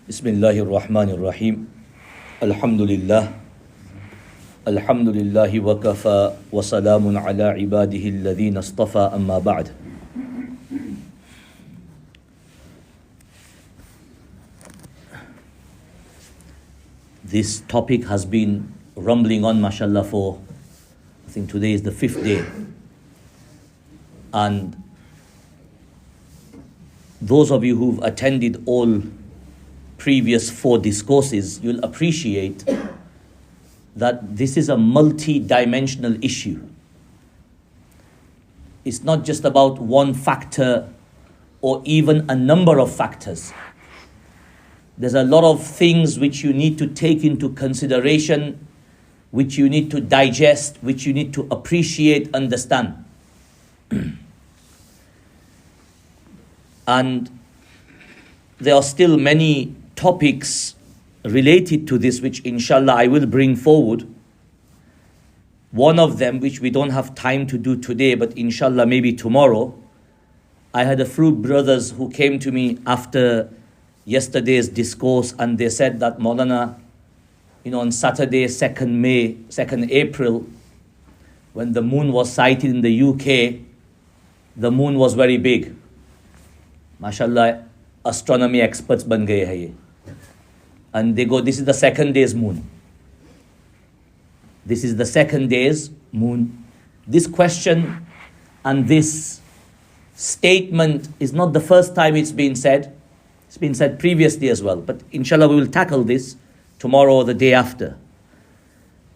Bismillahir Rahmanir Rahim. Alhamdulillah. Alhamdulillahi wa kafa wa salamun ala ibadihi alladhina istafa amma ba'd. This topic has been rumbling on, mashallah, for I think today is the 5th day. And those of you who've attended all previous 4 discourses, you'll appreciate that this is a multi-dimensional issue. It's not just about one factor or even a number of factors. There's a lot of things which you need to take into consideration, which you need to digest, which you need to appreciate, understand. And there are still many topics related to this which inshallah I will bring forward. One of them, which we don't have time to do today, but inshallah maybe tomorrow, I had a few brothers who came to me after yesterday's discourse, and they said that Maulana, on Saturday, 2nd April, when the moon was sighted in the UK, the moon was very big. MashaAllah, astronomy experts ban gaye hai ye. And they go, this is the 2nd day's moon. This is the 2nd day's moon. This question and this statement is not the first time it's been said. It's been said previously as well. But inshallah we will tackle this tomorrow or the day after.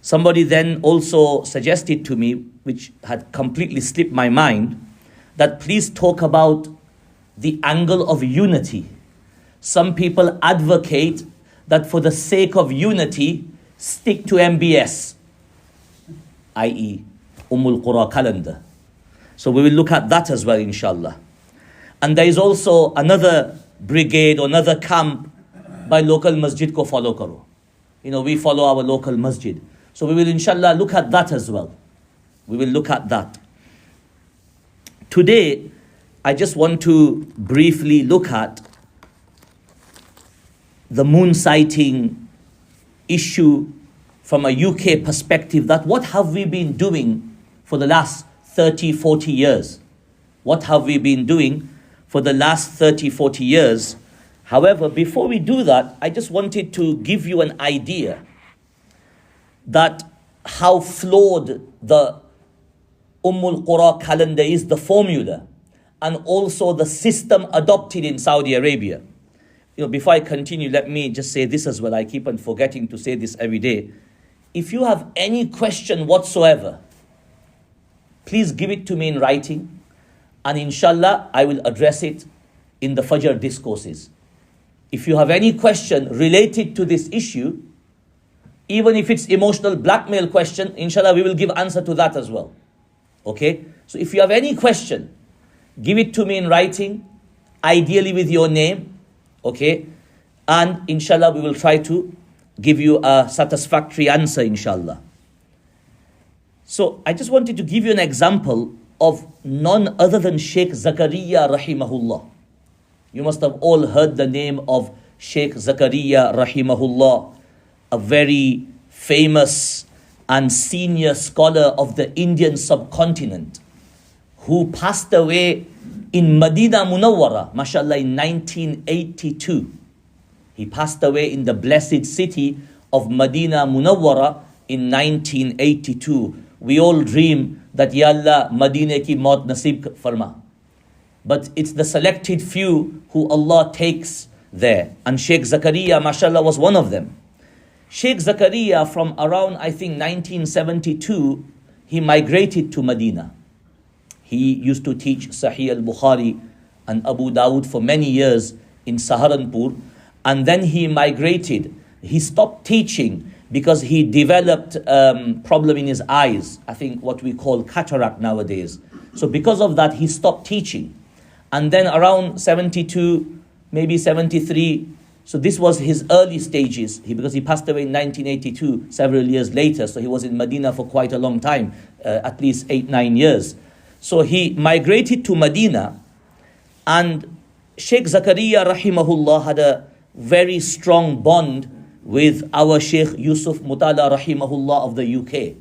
Somebody then also suggested to me, which had completely slipped my mind, that please talk about the angle of unity. Some people advocate that for the sake of unity, stick to MBS, i.e. Qura calendar. So we will look at that as well, inshallah. And there is also another brigade or another camp by local masjid ko follow karo. We follow our local masjid. So we will inshallah look at that as well. We will look at that. Today, I just want to briefly look at the moon sighting issue from a UK perspective, that what have we been doing for the last 30, 40 years? What have we been doing for the last 30, 40 years? However, before we do that, I just wanted to give you an idea that how flawed the Qura calendar is, the formula, and also the system adopted in Saudi Arabia. Before I continue, let me just say this as well. I keep on forgetting to say this every day. If you have any question whatsoever, please give it to me in writing, and inshallah I will address it in the Fajr discourses. If you have any question related to this issue, even if it's emotional blackmail question, inshallah we will give answer to that as well. Okay? So if you have any question, give it to me in writing, ideally with your name. Okay, and inshallah we will try to give you a satisfactory answer, inshallah. So I just wanted to give you an example of none other than Shaykh Zakariyya rahimahullah. You must have all heard the name of Shaykh Zakariyya rahimahullah, a very famous and senior scholar of the Indian subcontinent, who passed away in Madinah Munawwara, mashallah, in 1982. He passed away in the blessed city of Madinah Munawwara in 1982. We all dream that, Ya Allah, Madinah ki maut nasib farma. But it's the selected few who Allah takes there. And Shaykh Zakariyya, mashallah, was one of them. Shaykh Zakariyya, from around, I think, 1972, he migrated to Madinah. He used to teach Sahih al-Bukhari and Abu Dawud for many years in Saharanpur. And then he migrated. He stopped teaching because he developed problem in his eyes. I think what we call cataract nowadays. So because of that, he stopped teaching. And then around 72, maybe 73, so this was his early stages, because he passed away in 1982, several years later. So he was in Medina for quite a long time, at least 8-9 years. So he migrated to Medina, and Shaykh Zakariyya rahimahullah had a very strong bond with our Shaykh Yusuf Mutala rahimahullah of the UK.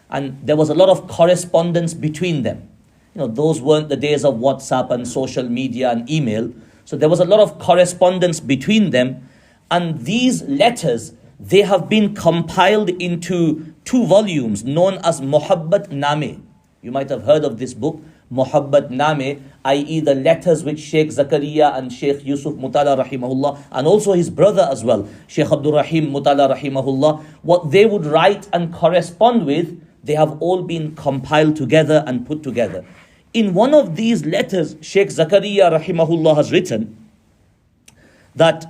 And there was a lot of correspondence between them. Those weren't the days of WhatsApp and social media and email. So there was a lot of correspondence between them. And these letters, they have been compiled into 2 volumes known as Muhabbat Name. You might have heard of this book, Muhabbat Name, i.e. the letters which Shaykh Zakariyya and Shaykh Yusuf Mutala rahimahullah, and also his brother as well, Shaykh Abdul Rahim Mutala rahimahullah, what they would write and correspond with, they have all been compiled together and put together. In one of these letters, Shaykh Zakariyya rahimahullah has written that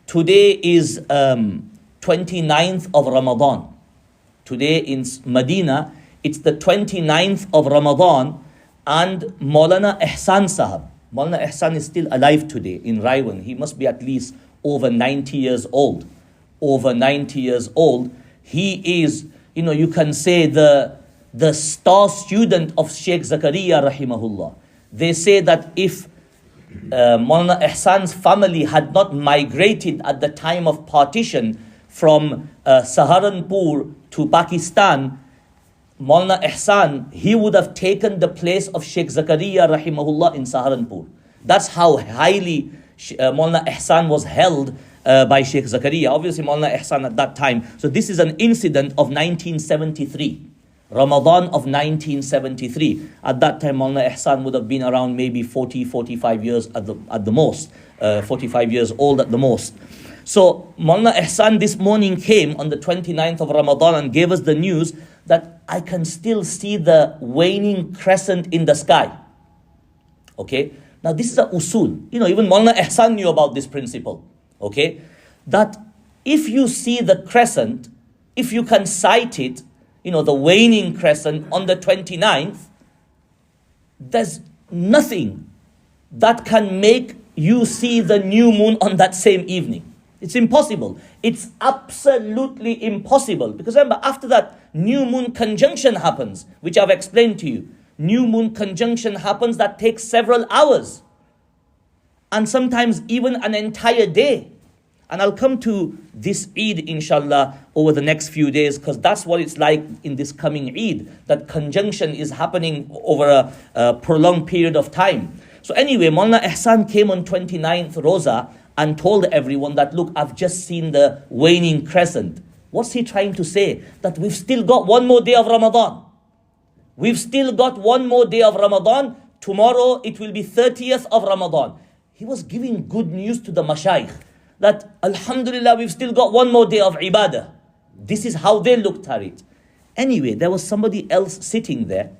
today is 29th of Ramadan. Today in Madinah, it's the 29th of Ramadan, and Maulana Ihsan Sahab, Maulana Ihsan is still alive today in Raiwan. He must be at least over 90 years old. Over 90 years old. He is, you can say the star student of Shaykh Zakariyya rahimahullah. They say that if Maulana Ihsan's family had not migrated at the time of partition from Saharanpur to Pakistan, Maulana Ihsan, he would have taken the place of Shaykh Zakariyya rahimahullah in Saharanpur. That's how highly Maulana Ihsan was held by Shaykh Zakariyya. Obviously Maulana Ihsan at that time. So this is an incident of 1973. Ramadan of 1973. At that time Maulana Ihsan would have been around maybe 45 years at the most. 45 years old at the most. So Maulana Ihsan this morning came on the 29th of Ramadan and gave us the news that I can still see the waning crescent in the sky. Okay? Now this is a usul. Even Maulana Ihsan knew about this principle. Okay? That if you see the crescent, if you can sight it, the waning crescent on the 29th, there's nothing that can make you see the new moon on that same evening. It's impossible. It's absolutely impossible. Because remember, after that, new moon conjunction happens, which I've explained to you. New moon conjunction happens that takes several hours. And sometimes even an entire day. And I'll come to this Eid, inshallah, over the next few days, because that's what it's like in this coming Eid. That conjunction is happening over a prolonged period of time. So anyway, Maulana Ihsan came on 29th Roza and told everyone that, look, I've just seen the waning crescent. What's he trying to say? That we've still got one more day of Ramadan. We've still got one more day of Ramadan. Tomorrow it will be 30th of Ramadan. He was giving good news to the Mashaykh that, Alhamdulillah, we've still got one more day of ibadah. This is how they looked at it. Anyway, there was somebody else sitting there,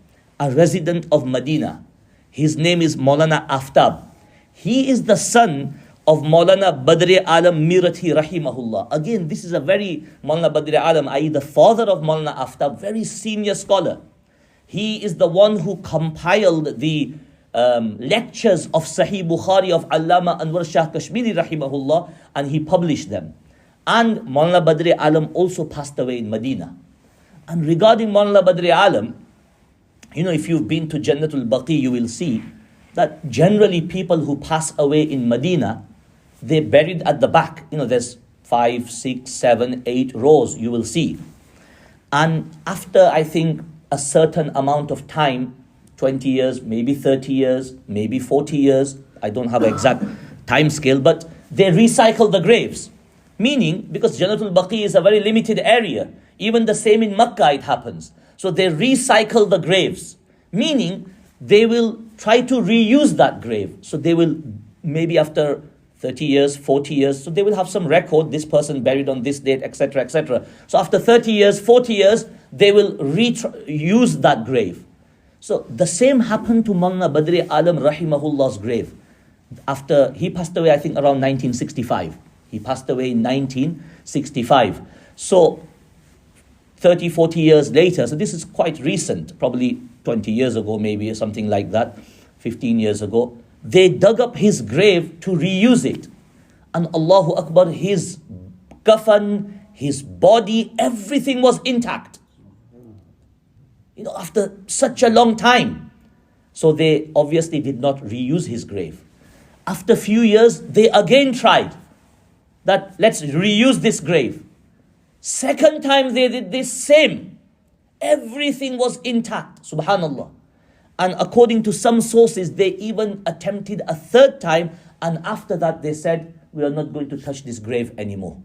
a resident of Madinah. His name is Maulana Aftab. He is the son of Maulana Badr Alam Mirathi rahimahullah. Again, this is a very, Maulana Badr Alam, i.e. the father of Maulana Aftab, very senior scholar. He is the one who compiled the lectures of Sahih Bukhari of Allama Anwar Shah Kashmiri rahimahullah, and he published them. And Maulana Badr Alam also passed away in Madinah. And regarding Maulana Badr Alam, if you've been to Jannatul Baqi, you will see that generally people who pass away in Madinah, they're buried at the back. There's 5, 6, 7, 8 rows you will see. And after, I think, a certain amount of time, 20 years, maybe 30 years, maybe 40 years, I don't have an exact time scale, but they recycle the graves. Meaning, because Jannatul Baqi is a very limited area, even the same in Makkah it happens. So they recycle the graves. Meaning, they will try to reuse that grave. So they will, maybe after 30 years, 40 years, so they will have some record, this person buried on this date, etc., etc. So after 30 years, 40 years, they will use that grave. So the same happened to Maulana Badr Alam Rahimahullah's grave. After he passed away, I think around 1965. He passed away in 1965. So 30, 40 years later, so this is quite recent, probably 20 years ago, maybe, or something like that, 15 years ago, they dug up his grave to reuse it. And Allahu Akbar, his kafan, his body, everything was intact. After such a long time. So they obviously did not reuse his grave. After a few years, they again tried that let's reuse this grave. Second time they did this same. Everything was intact, subhanallah. And according to some sources, they even attempted a third time, and after that they said, we are not going to touch this grave anymore.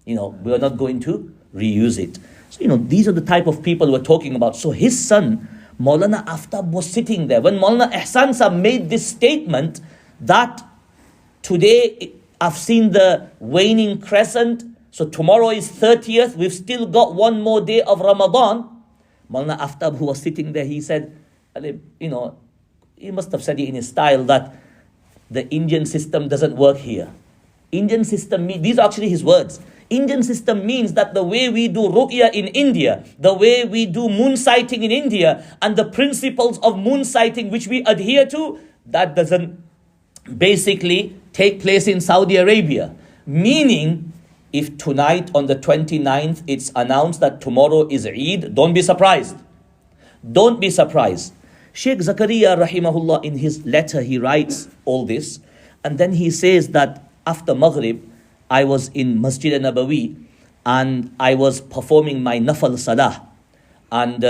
We are not going to reuse it. So, these are the type of people we're talking about. So his son, Maulana Aftab, was sitting there. When Maulana Ihsan Sahib made this statement that today I've seen the waning crescent, so tomorrow is 30th, we've still got one more day of Ramadan. Maulana Aftab, who was sitting there, he said, he must have said it in his style that the Indian system doesn't work here. Indian system, these are actually his words. Indian system means that the way we do ru'ya in India, the way we do moonsighting in India, and the principles of moonsighting which we adhere to, that doesn't basically take place in Saudi Arabia. Meaning, if tonight on the 29th it's announced that tomorrow is Eid, don't be surprised. Don't be surprised. Shaykh Zakariyya rahimahullah, in his letter, he writes all this, and then he says that after Maghrib, I was in Masjid al-Nabawi and I was performing my Nafal Salah, and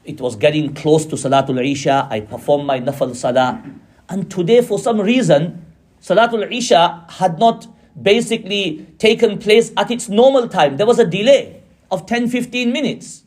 it was getting close to Salatul Isha. I performed my Nafal Salah, and today for some reason Salatul Isha had not basically taken place at its normal time. There was a delay of 10-15 minutes,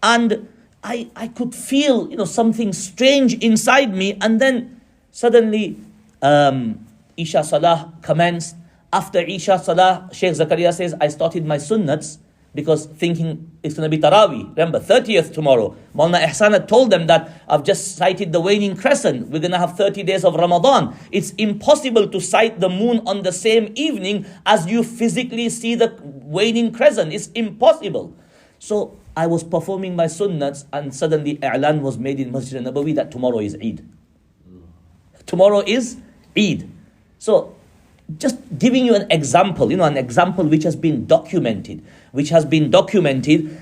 and I could feel something strange inside me, and then suddenly Isha Salah commenced. After Isha Salah, Shaykh Zakariyya says, I started my sunnats because thinking it's going to be Taraweeh. Remember, 30th tomorrow. Maulana Ihsan had told them that I've just sighted the waning crescent. We're going to have 30 days of Ramadan. It's impossible to sight the moon on the same evening as you physically see the waning crescent. It's impossible. So I was performing my sunnats, and suddenly i'lan was made in Masjid al-Nabawi that tomorrow is Eid. Tomorrow is Eid. So just giving you an example, an example which has been documented,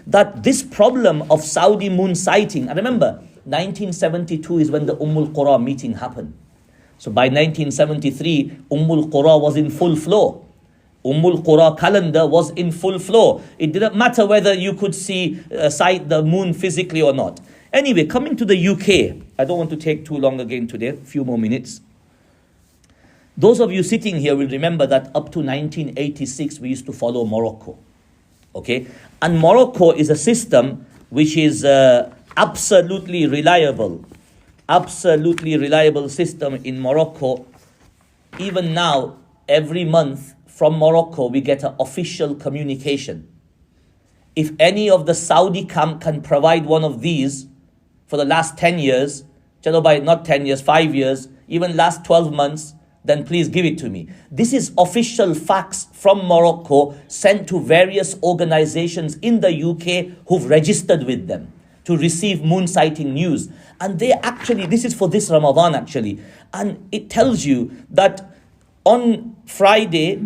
that this problem of Saudi moon sighting, and remember, 1972 is when the Qura meeting happened. So by 1973, Qura was in full flow. Qura calendar was in full flow. It didn't matter whether you could sight the moon physically or not. Anyway, coming to the UK, I don't want to take too long again today, a few more minutes. Those of you sitting here will remember that up to 1986, we used to follow Morocco. Okay? And Morocco is a system which is absolutely reliable system in Morocco. Even now, every month from Morocco, we get an official communication. If any of the Saudi camp can provide one of these for the last 10 years, not 10 years, 5 years, even last 12 months, then please give it to me. This is official facts from Morocco sent to various organizations in the UK who've registered with them to receive moon sighting news. And they actually, this is for this Ramadan actually, and it tells you that on Friday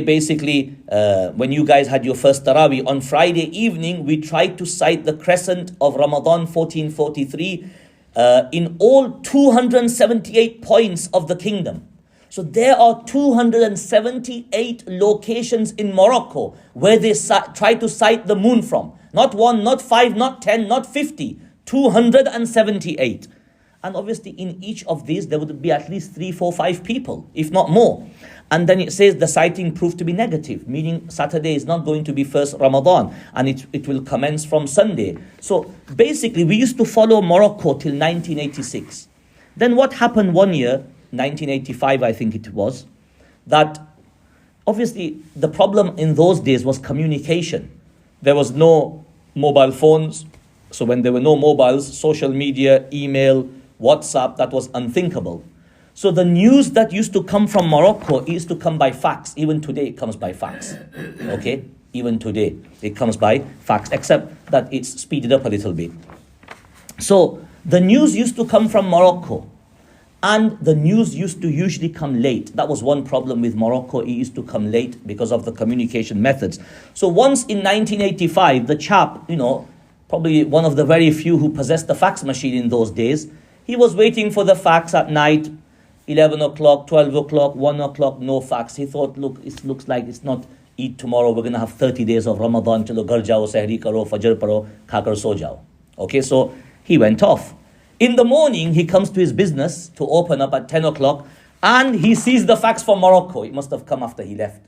basically, when you guys had your first Taraweeh, on Friday evening, we tried to sight the crescent of Ramadan 1443 in all 278 points of the kingdom. So there are 278 locations in Morocco where they try to sight the moon from. Not 1, not 5, not 10, not 50, 278. And obviously in each of these, there would be at least 3, 4, 5 people, if not more. And then it says the sighting proved to be negative, meaning Saturday is not going to be first Ramadan, and it will commence from Sunday. So basically, we used to follow Morocco till 1986. Then what happened one year, 1985 I think it was, that obviously the problem in those days was communication. There was no mobile phones. So when there were no mobiles, social media, email, WhatsApp, that was unthinkable. So the news that used to come from Morocco used to come by fax. Even today it comes by fax. Okay? Even today it comes by fax, except that it's speeded up a little bit. So the news used to come from Morocco. And the news used to usually come late. That was one problem with Morocco. It used to come late because of the communication methods. So once in 1985, the chap, probably one of the very few who possessed the fax machine in those days. He was waiting for the fax at night, 11 o'clock, 12 o'clock, 1 o'clock, no fax. He thought, look, it looks like it's not Eid tomorrow. We're going to have 30 days of Ramadan. Chalo ghar jao, sehri karo, fajr paro, khakar so jao. Okay, so he went off. In the morning, he comes to his business to open up at 10 o'clock and he sees the fax from Morocco. It must have come after he left.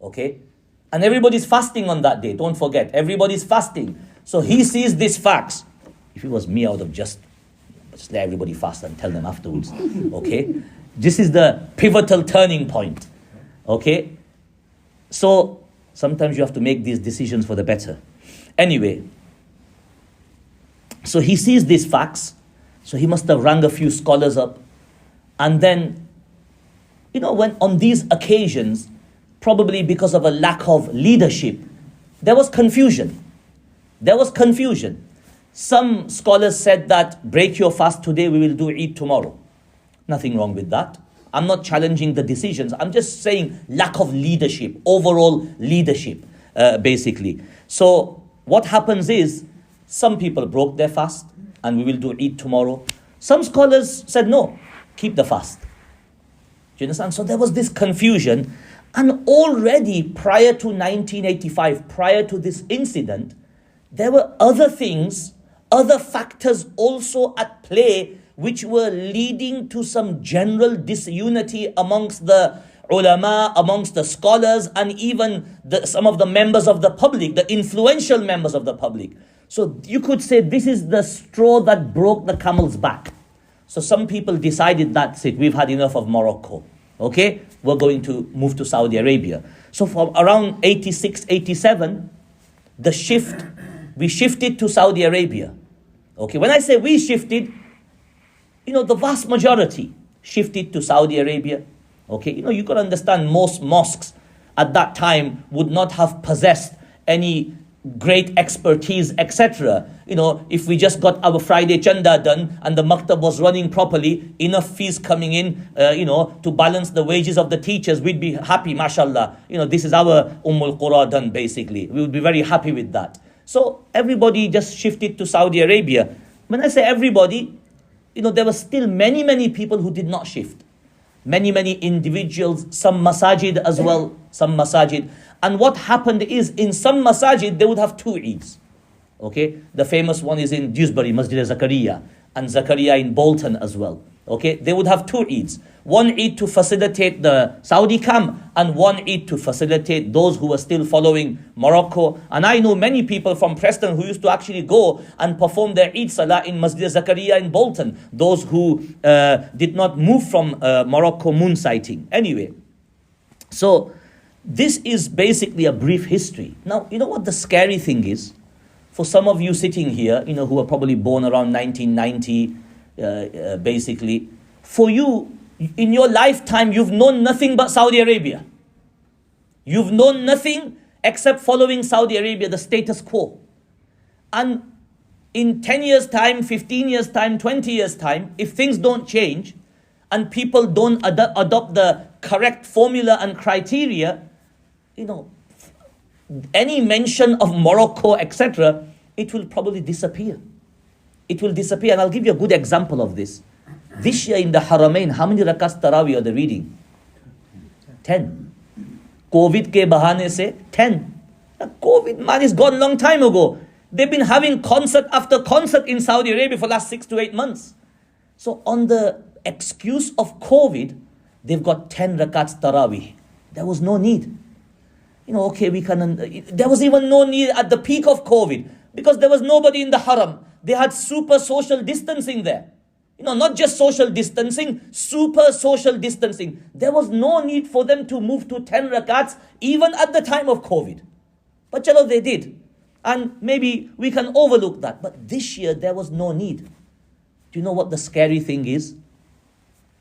Okay? And everybody's fasting on that day. Don't forget, everybody's fasting. So he sees this fax. If it was me, I would have just let everybody fast and tell them afterwards. Okay? This is the pivotal turning point. Okay? So sometimes you have to make these decisions for the better. Anyway, so he sees this fax. So he must have rang a few scholars up. And then, when on these occasions, probably because of a lack of leadership, there was confusion. Some scholars said that break your fast today, we will do Eid tomorrow. Nothing wrong with that. I'm not challenging the decisions. I'm just saying lack of leadership, overall leadership, basically. So what happens is, some people broke their fast and we will do Eid tomorrow. Some scholars said no, keep the fast. Do you understand? So there was this confusion. And already prior to 1985, prior to this incident, there were other things, other factors also at play which were leading to some general disunity amongst the ulama, amongst the scholars, and even some of the members of the public, the influential members of the public. So you could say this is the straw that broke the camel's back. So some people decided that's it, we've had enough of Morocco. Okay, we're going to move to Saudi Arabia. So from around 86, 87, we shifted to Saudi Arabia. Okay, when I say we shifted, the vast majority shifted to Saudi Arabia. Okay, you got to understand, most mosques at that time would not have possessed any great expertise, etc. If we just got our Friday chanda done and the maktab was running properly, enough fees coming in, to balance the wages of the teachers, we'd be happy, mashallah. This is our Qura done, basically. We would be very happy with that. So everybody just shifted to Saudi Arabia. When I say everybody, there were still many, many people who did not shift. Many, many individuals, some masajid as well, some masajid. And what happened is, in some masajid, they would have two Eids. Okay, the famous one is in Dewsbury, Masjid Zakariyya, and Zakariyya in Bolton as well. Okay, they would have two Eids. One Eid to facilitate the Saudi camp, and one Eid to facilitate those who were still following Morocco. And I know many people from Preston who used to actually go and perform their Eid Salah in Masjid Zakariyya in Bolton. Those who did not move from Morocco moonsighting. Anyway, so this is basically a brief history. Now, you know what the scary thing is? For some of you sitting here, who were probably born around 1990, basically, for you, in your lifetime, you've known nothing but Saudi Arabia. You've known nothing except following Saudi Arabia, the status quo. And in 10 years' time, 15 years' time, 20 years' time, if things don't change and people don't adopt the correct formula and criteria, any mention of Morocco, etc., it will probably disappear. It will disappear. And I'll give you a good example of this. This year in the Haramain, how many rakats Tarawih are they reading? 10. COVID ke bahane se 10. COVID, man, is gone a long time ago. They've been having concert after concert in Saudi Arabia for the last 6 to 8 months. So on the excuse of COVID, they've got 10 rakats Tarawih. There was no need. There was even no need at the peak of COVID, because there was nobody in the haram. They had super social distancing there. Not just social distancing, super social distancing. There was no need for them to move to 10 rakats, even at the time of COVID. But chalo, they did. And maybe we can overlook that. But this year, there was no need. Do you know what the scary thing is?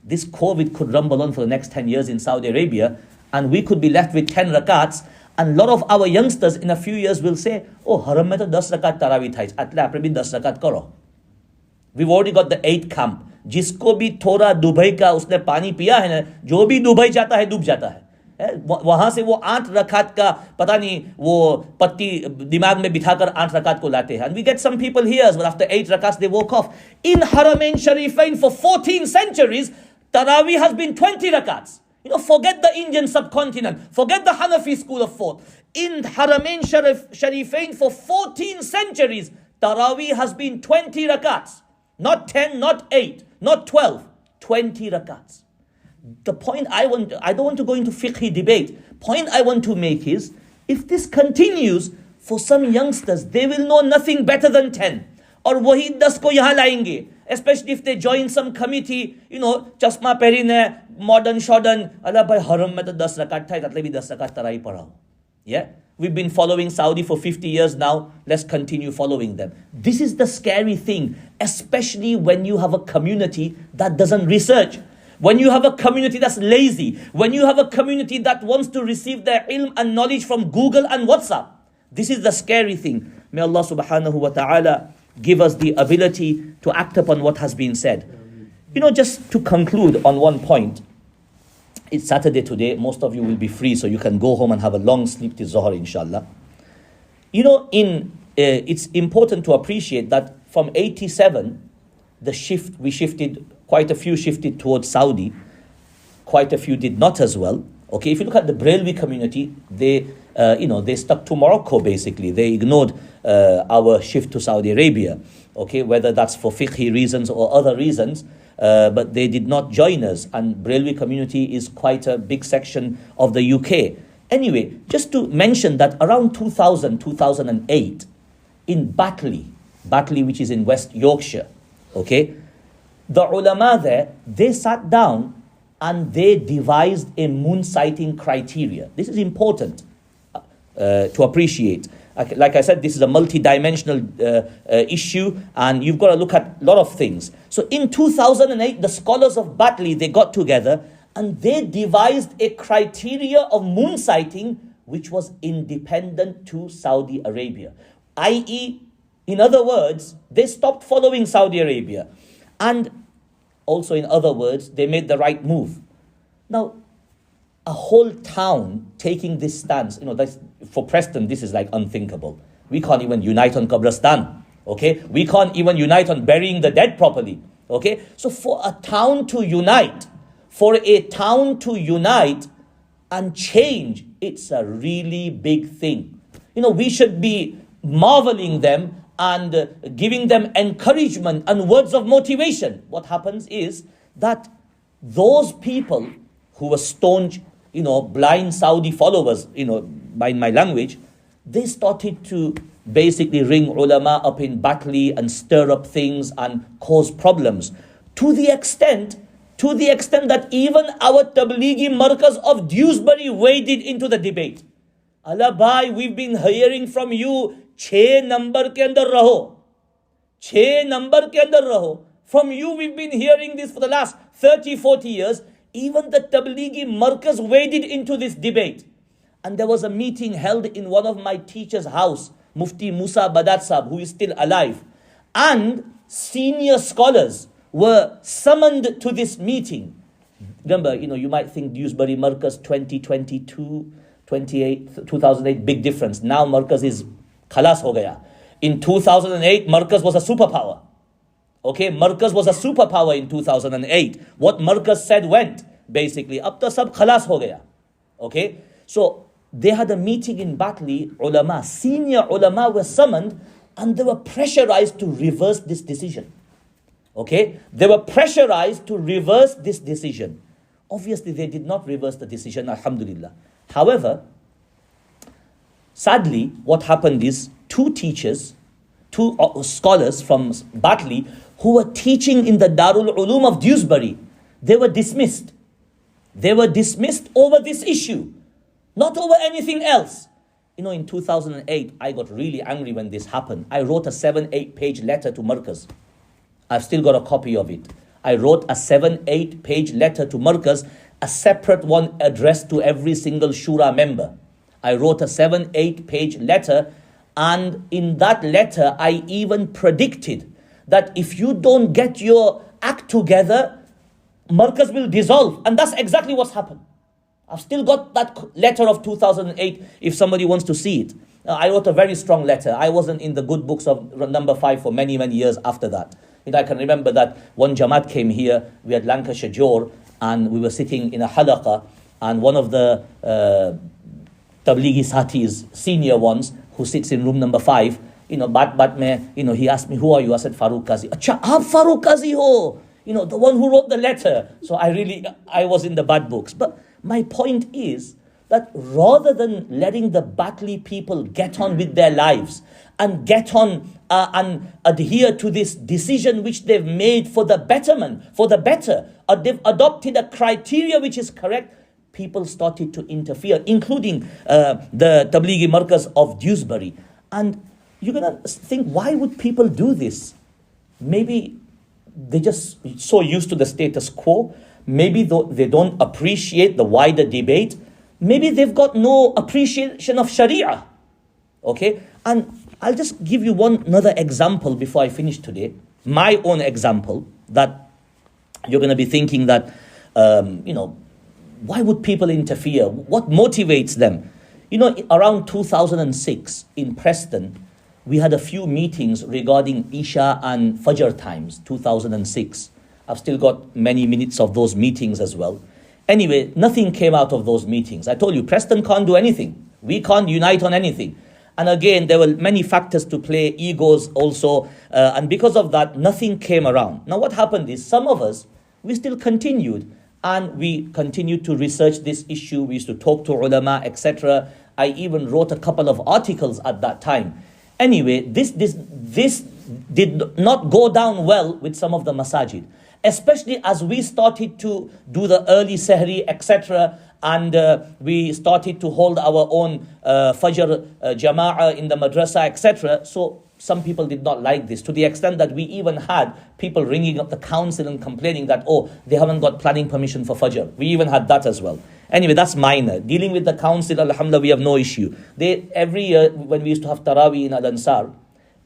This COVID could rumble on for the next 10 years in Saudi Arabia, and we could be left with 10 rakats. And a lot of our youngsters in a few years will say, oh, haram mein to 10 rakat tarawih thai, atle apne bhi 10 rakat karo. We've already got the 8th camp. Jisko bhi thoda Dubai ka usne pani piya hai na, jo bhi Dubai jata hai, dub jata hai. वहां से वो 8 रकात का पता नहीं वो पत्ती दिमाग में बिठाकर 8 रकात को लाते हैं. And we get some people here, but after 8 rakats they woke off. In Haramain Sharifain for 14 centuries, Taraweeh has been 20 rakats. Forget the Indian subcontinent, forget the Hanafi school of thought. In Haramain Sharifain for 14 centuries, Taraweeh has been 20 rakats. Not 10, not 8, not 12, 20 rakats. The point I don't want to go into fiqhi debate. Point I want to make is, if this continues, for some youngsters, they will know nothing better than 10. Or wahi 10 ko yahan layenge. Especially if they join some committee, chasma perine, modern shodden, Allah bhai haram mein to 10 rakat tha, tatle bhi 10 rakat tarai padha. Yeah? We've been following Saudi for 50 years now. Let's continue following them. This is the scary thing, especially when you have a community that doesn't research. When you have a community that's lazy, when you have a community that wants to receive their ilm and knowledge from Google and WhatsApp. This is the scary thing. May Allah subhanahu wa ta'ala give us the ability to act upon what has been said. Just to conclude on one point, it's Saturday today, most of you will be free, so you can go home and have a long sleep till Zohar, inshallah. It's important to appreciate that from 87, we shifted, quite a few shifted towards Saudi, quite a few did not as well. Okay, if you look at the Brailwi community, they stuck to Morocco basically. They ignored our shift to Saudi Arabia. Okay, whether that's for fiqhi reasons or other reasons, but they did not join us. And Brailwi community is quite a big section of the UK. Anyway, just to mention that around 2000, 2008, in Batley, which is in West Yorkshire, okay, the ulama there, they sat down and they devised a moonsighting criteria. This is important to appreciate. Like I said, this is a multi-dimensional issue, and you've got to look at a lot of things. So in 2008, the scholars of Batley, they got together and they devised a criteria of moonsighting which was independent to Saudi Arabia. I.e., in other words, they stopped following Saudi Arabia. And also, in other words, they made the right move. Now, a whole town taking this stance, that's, for Preston, this is like unthinkable. We can't even unite on Qabristan, okay? We can't even unite on burying the dead properly, okay? So for a town to unite and change, it's a really big thing. We should be marveling them and giving them encouragement and words of motivation. What happens is that those people who were staunch, blind Saudi followers, by my language, they started to basically ring ulama up in Batley and stir up things and cause problems. To the extent that even our Tablighi Markaz of Dewsbury waded into the debate. Allah bhai, we've been hearing from you, 6 number ke andar raho. 6 number ke andar raho. From you we've been hearing this for the last 30, 40 years. Even the Tablighi Markaz waded into this debate. And there was a meeting held in one of my teacher's house, Mufti Musa Badat Sahab, who is still alive. And senior scholars were summoned to this meeting. Remember, you might think Dewsbury Markaz 2022, 2008, big difference. Now Markaz is khalas ho gaya. In 2008, Markaz was a superpower. Okay, Markaz was a superpower in 2008. What Markaz said went, basically. Ab to sab khalas ho gaya. Okay, so they had a meeting in Batley, ulama, senior ulama were summoned, and they were pressurized to reverse this decision. Okay, they were pressurized to reverse this decision. Obviously, they did not reverse the decision, alhamdulillah. However, sadly, what happened is two scholars from Batley who were teaching in the Darul Ulum of Dewsbury, they were dismissed. They were dismissed over this issue, not over anything else. In 2008, I got really angry when this happened. I wrote a 7-8 page letter to Markaz. I've still got a copy of it. I wrote a 7-8 page letter to Markaz, a separate one addressed to every single Shura member. I wrote a 7-8 page letter, and in that letter, I even predicted that if you don't get your act together, Markaz will dissolve. And that's exactly what's happened. I've still got that letter of 2008 if somebody wants to see it. I wrote a very strong letter. I wasn't in the good books of number 5 for many, many years after that. I can remember that one Jamaat came here, we had Lancashire Jor, and we were sitting in a halaqa, and one of the Tablighi Satis, senior ones, who sits in room number 5, he asked me, who are you? I said, Farooq Kazi. Acha, aap Farooq Kazi ho! The one who wrote the letter. So I was in the bad books. But my point is that rather than letting the Batley people get on with their lives and get on and adhere to this decision which they've made for the betterment, for the better, they've adopted a criteria which is correct, people started to interfere, including the Tablighi Markaz of Dewsbury. And you're going to think, why would people do this? Maybe they're just so used to the status quo. Maybe they don't appreciate the wider debate. Maybe they've got no appreciation of Sharia. Okay? And I'll just give you another example before I finish today. My own example that you're going to be thinking that, why would people interfere? What motivates them? Around 2006 in Preston, we had a few meetings regarding Isha and Fajr times, 2006. I've still got many minutes of those meetings as well. Anyway, nothing came out of those meetings. I told you, Preston can't do anything. We can't unite on anything. And again, there were many factors to play, egos also. And because of that, nothing came around. Now what happened is, some of us, we still continued. And we continued to research this issue. We used to talk to ulama, etc. I even wrote a couple of articles at that time. Anyway, this did not go down well with some of the masajid, especially as we started to do the early sehri, etc. And we started to hold our own Fajr jama'ah in the madrasa, etc. So some people did not like this, to the extent that we even had people ringing up the council and complaining that, they haven't got planning permission for Fajr. We even had that as well. Anyway, that's minor. Dealing with the council, alhamdulillah, we have no issue. Every year, when we used to have Taraweeh in Al-Ansar,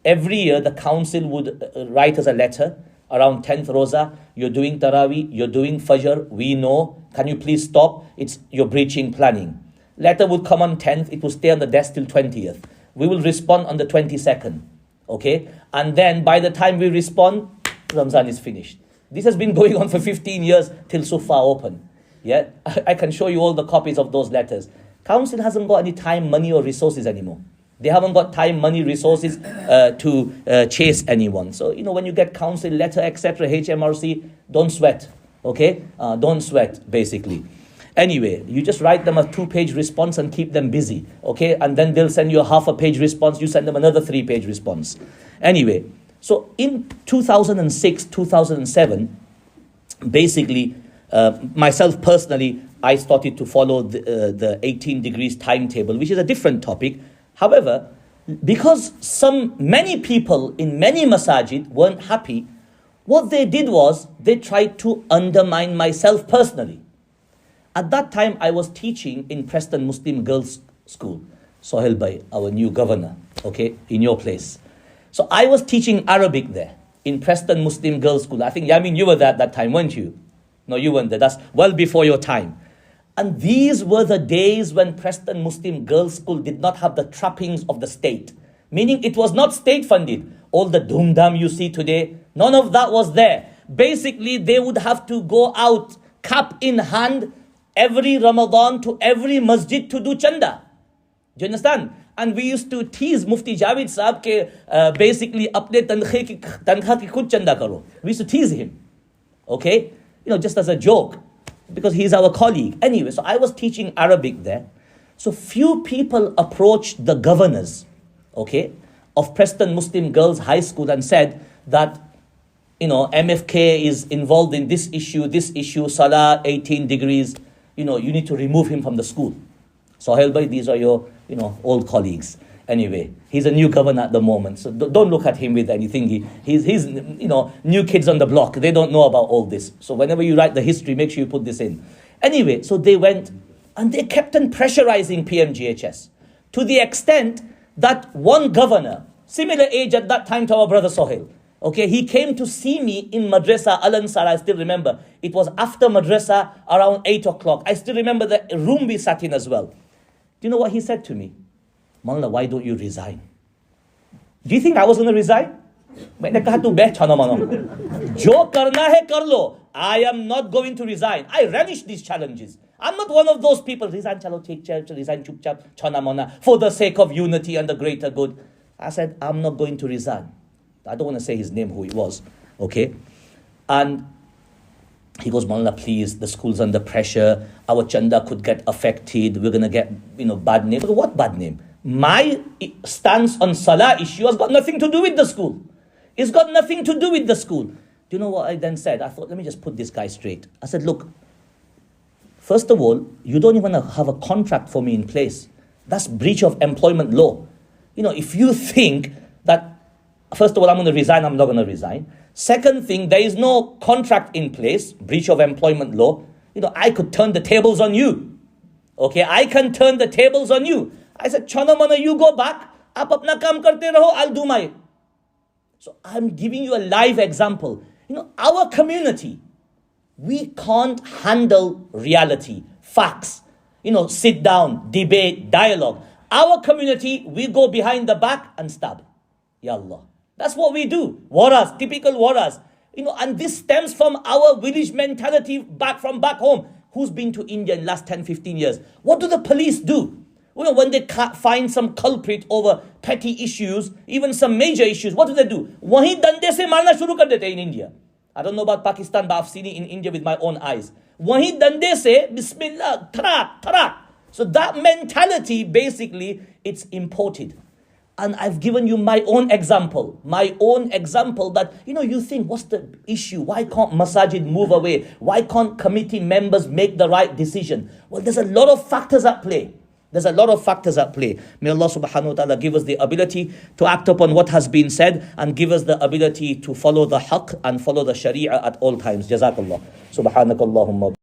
every year the council would write us a letter around 10th Roza, you're doing Taraweeh, you're doing Fajr, we know, can you please stop? You're breaching planning. Letter would come on 10th, it will stay on the desk till 20th. We will respond on the 22nd. Okay? And then by the time we respond, Ramzan is finished. This has been going on for 15 years till Sufa open. Yeah? I can show you all the copies of those letters. Council hasn't got any time, money or resources anymore. They haven't got time, money, resources to chase anyone. So, when you get council letter, etc., HMRC, don't sweat. Okay? Don't sweat, basically. Anyway, you just write them a 2-page response and keep them busy. Okay? And then they'll send you a half-a-page response. You send them another 3-page response. Anyway, so in 2006, 2007, basically, myself personally, I started to follow the 18 degrees timetable, which is a different topic. However, because many people in many masajid weren't happy, what they did was they tried to undermine myself personally. At that time, I was teaching in Preston Muslim Girls' School, Sohail Bhai, our new governor, okay, in your place. So I was teaching Arabic there in Preston Muslim Girls' School. I think, Yamin, you were there at that time, weren't you? No, you weren't there. That's well before your time. And these were the days when Preston Muslim Girls' School did not have the trappings of the state. Meaning it was not state funded. All the dum-dum you see today, none of that was there. Basically, they would have to go out, cap in hand, every Ramadan to every masjid to do chanda. Do you understand? And we used to tease Mufti Javed Saab ke basically apne tankha ki khud chanda karo. We used to tease him. Okay? Just as a joke. Because he's our colleague. Anyway, so I was teaching Arabic there. So few people approached the governors, okay, of Preston Muslim Girls High School and said that, MFK is involved in this issue, Salah, 18 degrees, you need to remove him from the school. Sohail Bhai, these are your, old colleagues. Anyway, he's a new governor at the moment, so don't look at him with anything. He's new kids on the block. They don't know about all this. So whenever you write the history, make sure you put this in. Anyway, so they went and they kept on pressurizing PMGHS to the extent that one governor, similar age at that time to our brother Sohail, Okay, he came to see me in Madrasa Al-Ansar, I still remember. It was after Madrasa around 8 o'clock. I still remember the room we sat in as well. Do you know what he said to me? Maulana, why don't you resign? Do you think I was going to resign? मैंने कहा तू बैठ छानो मानो जो करना है कर लो. I am not going to resign. I relish these challenges. I'm not one of those people. Resign chalo take charge, resign chup chap chana mona for the sake of unity and the greater good. I said I'm not going to resign. I don't want to say his name, who it was. Okay, and he goes, Maulana, please, the school's under pressure. Our chanda could get affected. We're gonna get bad name. But what bad name? My stance on salah issue has got nothing to do with the school. It's got nothing to do with the school. Do you know what I then said? I thought, let me just put this guy straight. I said, look, first of all, you don't even have a contract for me in place. That's breach of employment law. If you think that, first of all, I'm going to resign, I'm not going to resign. Second thing, there is no contract in place, breach of employment law. I could turn the tables on you. Okay, I can turn the tables on you. I said, Chana mana, you go back. Aap apna kaam karte raho, I'll do my. So I'm giving you a live example. Our community, we can't handle reality, facts. Sit down, debate, dialogue. Our community, we go behind the back and stab. Ya Allah. That's what we do. Waras, typical waras. And this stems from our village mentality back home. Who's been to India in the last 10, 15 years? What do the police do? When they find some culprit over petty issues, even some major issues, what do? Wahi dande se marna shuru kar dete in India. I don't know about Pakistan, but I've seen it in India with my own eyes. Wahi dande se, bismillah, tarak, tarak. So that mentality, basically, it's imported. And I've given you my own example that, you think, what's the issue? Why can't masajid move away? Why can't committee members make the right decision? Well, there's a lot of factors at play. May Allah subhanahu wa ta'ala give us the ability to act upon what has been said and give us the ability to follow the haqq and follow the sharia at all times. Jazakallah. Subhanakallahumma.